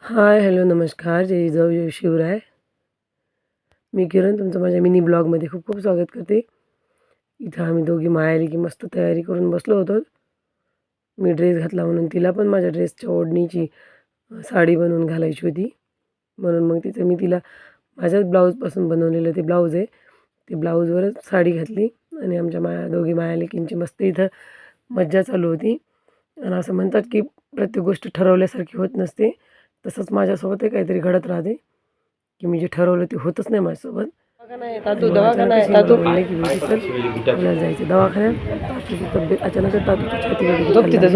हाय, hello, नमस्कार. जय जिजाऊ, जय शिवराय. मी किरण तुमचं माझ्या मिनी ब्लॉगमध्ये खूप खूप स्वागत करते. इथं आम्ही दोघी मायाली की मस्त तयारी करून बसलो होतो. मी ड्रेस घातला म्हणून तिला पण माझ्या ड्रेसच्या ओढणीची साडी बनवून घालायची होती. म्हणून मग मी तिला माझ्याच ब्लाऊजपासून बनवलेलं ते ब्लाऊज आहे. ते ब्लाऊजवरच साडी घातली आणि आमच्या दोघी मायालेकींची मस्त इथं मज्जा चालू होती. आणि असं म्हणतात की प्रत्येक गोष्ट ठरवल्यासारखी होत नसते. तसंच माझ्यासोबतही काहीतरी घडत राहते, की मी जे ठरवलं ते होतच नाही माझ्यासोबत. दवाखाना आहे तातू म्हणले की मी चल आपल्याला जायचं दवाखान्यात. तातूची तब्येत अचानकच तातूची छाती वगैरे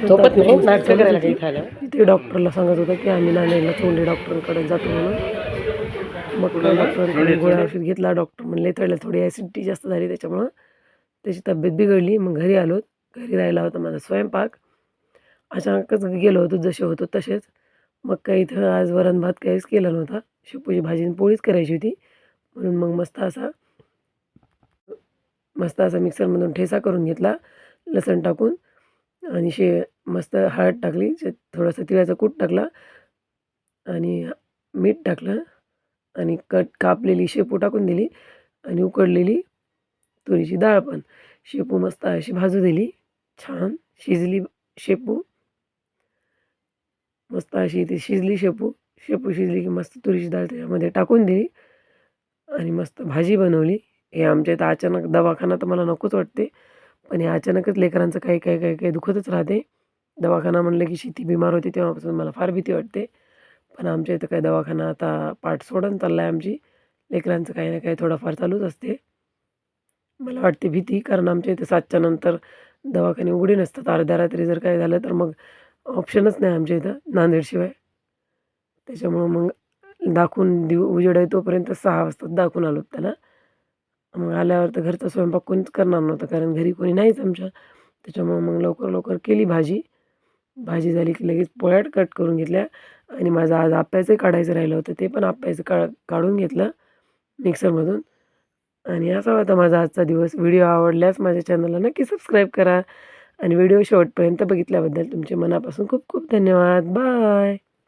दवाखान्यात तिथे डॉक्टरला सांगत होता की आम्ही नांदेडला चोंडे डॉक्टरांकडे जातो म्हणून. मग डॉक्टरांकडे गोळ्या औषध घेतला. डॉक्टर म्हणले त्याला थोडी ॲसिडिटी जास्त झाली त्याच्यामुळं त्याची तब्येत बिघडली. मग घरी आलो. घरी राहिला होता माझा स्वयंपाक. अचानकच गेलो होतो, जसे होतो तसेच. मग काही इथं आज वरण भात काहीच केला नव्हता. शेपूची भाजी आणि पोळीच करायची होती. म्हणून मग मस्त असा मिक्सरमधून ठेचा करून घेतला लसूण टाकून आणि मस्त हळद टाकली, थोडासा तिळाचा कूट टाकला आणि मीठ टाकलं आणि कापलेली शेपू टाकून दिली आणि उकडलेली तुरीची डाळ पण. शेपू मस्त अशी भाजू दिली. छान शिजली शेपू. मस्त अशी ती शिजली शेपू. शेपू शिजली की मस्त तुरीची डाळ त्याच्यामध्ये टाकून दिली आणि मस्त भाजी बनवली. हे आमच्या इथं अचानक दवाखाना तर मला नकोच वाटते. पण हे अचानकच लेकरांचं काही काही काही काही दुखतच राहते. दवाखाना म्हणलं की ती बिमार होती तेव्हापासून मला फार भीती वाटते. पण आमच्या इथं काही दवाखाना आता पाठ सोडून चालला आहे आमची. लेकरांचं काही ना काही थोडंफार चालूच असते. मला वाटते भीती, कारण आमच्या इथे 7च्या नंतर दवाखाने उघडे नसतात. अर्ध्या रात्री जर काय झालं तर मग ऑप्शनच नाही आमच्या इथं नांदेडशिवाय. त्याच्यामुळं मग दाखवून उजेड आहे तोपर्यंत 6 वाजता दाखवून आलो त्याला. मग आल्यावर तर घरचा स्वयंपाक कोणीच करणार नव्हतं, कारण घरी कोणी नाहीच आमच्या. त्याच्यामुळं मग लवकर लवकर केली भाजी. भाजी झाली की लगेच पोळ्या कट करून घेतल्या आणि माझं आज आप्याचंही काढायचं राहिलं होतं. ते पण आप्याचं काढून घेतलं मिक्सरमधून. आणि असा होता माझा आजचा दिवस. व्हिडिओ आवडल्यास माझ्या चॅनलला नक्की सबस्क्राईब करा आणि व्हिडिओ शेवटपर्यंत बघितल्याबद्दल तुमचे मनापासून खूप खूप धन्यवाद. बाय.